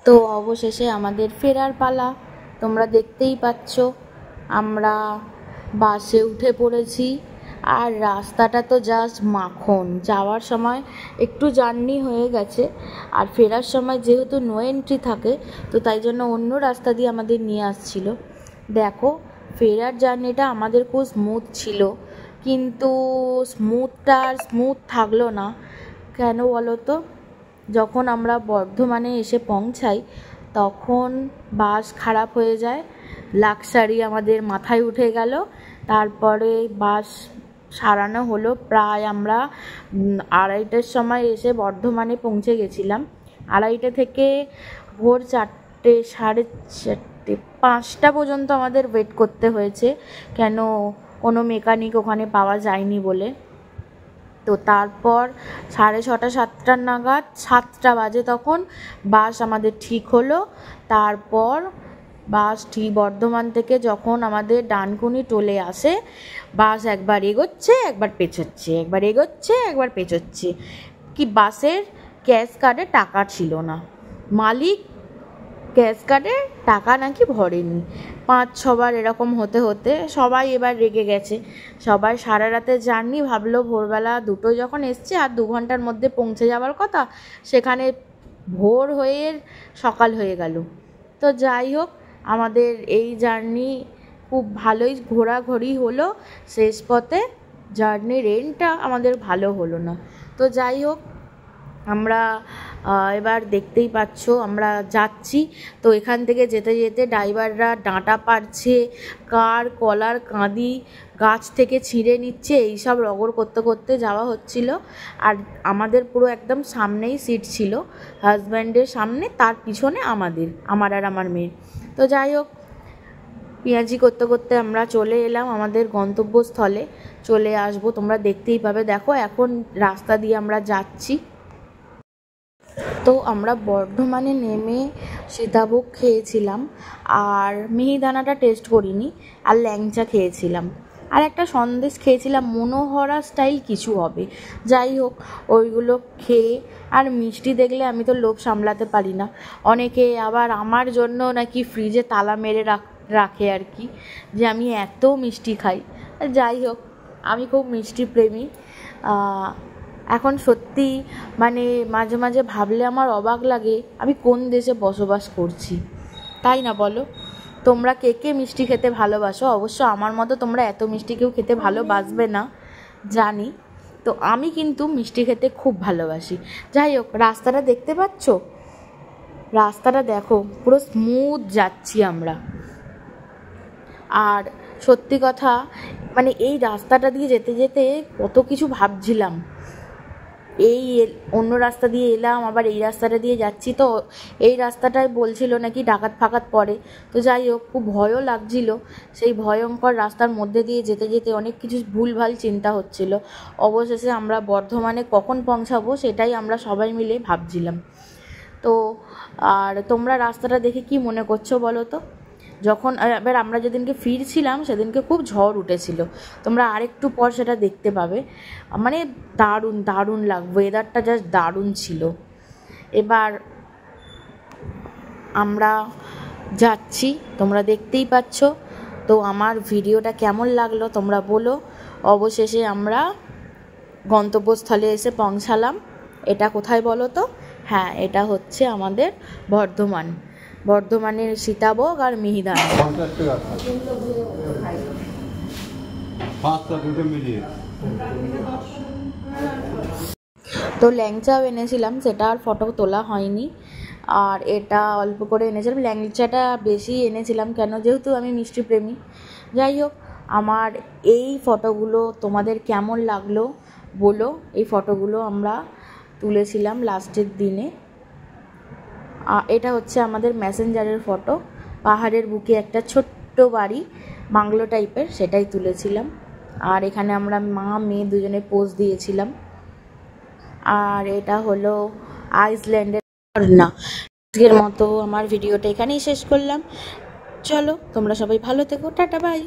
তো অবশেষে আমাদের ফেরার পালা। তোমরা দেখতেই পাচ্ছ আমরা বাসে উঠে পড়েছি। আর রাস্তাটা তো জাস্ট মাখন। যাওয়ার সময় একটু জার্নি হয়ে গেছে, আর ফেরার সময় যেহেতু নো এন্ট্রি থাকে তো তাই জন্য অন্য রাস্তা দিয়ে আমাদের নিয়ে আসছিল। দেখো, ফেরার জার্নিটা আমাদের খুব স্মুথ ছিল, কিন্তু স্মুথ থাকলো না। কেন বলো তো? যখন আমরা বর্ধমানে এসে পৌঁছাই তখন বাস খারাপ হয়ে যায়, লাক্সারি আমাদের মাথায় উঠে গেল। তারপরে বাস সারানো হলো। প্রায় আমরা 2:30টার সময় এসে বর্ধমানে পৌঁছে গেছিলাম। 2:30 থেকে ভোর 4টে, 4:30, 5টা পর্যন্ত আমাদের ওয়েট করতে হয়েছে, কেন কোনো মেকানিক ওখানে পাওয়া যায়নি বলে। তো তারপর 6:30, 7টা নাগাদ, 7টা বাজে তখন বাস আমাদের ঠিক হলো। তারপর বাস ঠিক বর্ধমান থেকে যখন আমাদের ডানকুনি টোলে আসে, বাস একবার এগোচ্ছে একবার পেছোচ্ছে, একবার এগোচ্ছে একবার পেছোচ্ছে। কি বাসের ক্যাশ কার্ডে টাকা ছিল না, মালিক ক্যাশ কার্ডে টাকা নাকি ভরেনি। 5-6 বার এরকম হতে হতে সবাই এবার রেগে গেছে। সবাই সারা রাতে জার্নি, ভাবলো ভোরবেলা 2টো যখন এসছে আর 2 ঘন্টার মধ্যে পৌঁছে যাওয়ার কথা, সেখানে ভোর হয়ে সকাল হয়ে গেল। তো যাই হোক, আমাদের এই জার্নি খুব ভালোই ঘোরাঘুরি হলো। শেষ পথে জার্নির এন্ডটা আমাদের ভালো হলো না। তো যাই হোক, আমরা এবার দেখতেই পাচ্ছ আমরা যাচ্ছি। তো এখান থেকে যেতে যেতে ড্রাইভাররা ডাঁটা পাড়ছে, কার কলার কাঁদি গাছ থেকে ছিঁড়ে নিচ্ছে, এইসব রগড় করতে করতে যাওয়া হচ্ছিল। আর আমাদের পুরো একদম সামনেই সিট ছিল, হাজব্যান্ডের সামনে, তার পিছনে আমার আর আমার মেয়ের। তো যাই হোক, পেঁয়াজি করতে করতে আমরা চলে এলাম আমাদের গন্তব্যস্থলে। চলে আসবো, তোমরা দেখতেই পাবে। দেখো এখন রাস্তা দিয়ে আমরা যাচ্ছি। তো আমরা বর্ধমানে নেমে সীতাভোগ খেয়েছিলাম, আর মিহিদানাটা টেস্ট করিনি, আর ল্যাংচা খেয়েছিলাম, আর একটা সন্দেশ খেয়েছিলাম, মনোহরা স্টাইল কিছু হবে। যাই হোক, ওইগুলো খেয়ে, আর মিষ্টি দেখলে আমি তো লোভ সামলাতে পারি না। অনেকে আবার আমার জন্য নাকি ফ্রিজে তালা মেরে রাখে আর কি, যে আমি এত মিষ্টি খাই। যাই হোক, আমি খুব মিষ্টি প্রেমী। এখন সত্যি মানে মাঝে মাঝে ভাবলে আমার অবাক লাগে আমি কোন দেশে বসবাস করছি, তাই না বলো? তোমরা কে কে মিষ্টি খেতে ভালোবাসো? অবশ্য আমার মতো তোমরা এত মিষ্টি কেউ খেতে ভালোবাসবে না জানি, তো আমি কিন্তু মিষ্টি খেতে খুব ভালোবাসি। যাই হোক, রাস্তাটা দেখতে পাচ্ছ? রাস্তাটা দেখো, পুরো স্মুথ যাচ্ছি আমরা। আর সত্যি কথা, মানে এই রাস্তাটা দিয়ে যেতে যেতে কত কিছু ভাবছিলাম। এই অন্য রাস্তা দিয়ে এলাম, আবার এই রাস্তাটা দিয়ে যাচ্ছি, তো এই রাস্তাটায় বলছিল নাকি ডাকাত ফাকাত পড়ে। তো যাই হোক, খুব ভয়ও লাগছিল। সেই ভয়ঙ্কর রাস্তার মধ্যে দিয়ে যেতে যেতে অনেক কিছু ভুলভাল চিন্তা হচ্ছিল। অবশেষে আমরা বর্ধমানে কখন পৌঁছাবো সেটাই আমরা সবাই মিলে ভাবছিলাম। তো আর তোমরা রাস্তাটা দেখে কি মনে করছো বলো তো? যখন এবার আমরা যেদিনকে ফিরছিলাম সেদিনকে খুব ঝড় উঠেছিল, তোমরা আরেকটু পর সেটা দেখতে পাবে। মানে দারুণ দারুণ লাগবে, ওয়েদারটা জাস্ট দারুণ ছিল। এবার আমরা যাচ্ছি, তোমরা দেখতেই পাচ্ছ। তো আমার ভিডিওটা কেমন লাগলো তোমরা বলো। অবশেষে আমরা গন্তব্যস্থলে এসে পৌঁছালাম। এটা কোথায় বলো তো? হ্যাঁ, এটা হচ্ছে আমাদের বর্ধমানের সীতাভোগ আর মিহিদানা। তো ল্যাংচাও এনেছিলাম, সেটা আর ফটো তোলা হয়নি। আর এটা অল্প করে এনেছিলাম, ল্যাংচাটা বেশি এনেছিলাম কেন, যেহেতু আমি মিষ্টি প্রেমী। যাই হোক, আমার এই ফটোগুলো তোমাদের কেমন লাগলো বলো। এই ফটোগুলো আমরা তুলেছিলাম লাস্টের দিনে। এটা হচ্ছে আমাদের মেসেঞ্জারের ফটো, পাহাড়ের বুকে একটা ছোট্ট বাড়ি, বাংলো টাইপের, সেটাই তুলেছিলাম। আর এখানে আমরা মা মেয়ে দুজনে পোজ দিয়েছিলাম। আর এটা হলো আইসল্যান্ডের ঝর্ণা। আজকের মতো আমার ভিডিওটা এখানেই শেষ করলাম। চলো, তোমরা সবাই ভালো থেকো, টাটা বাই।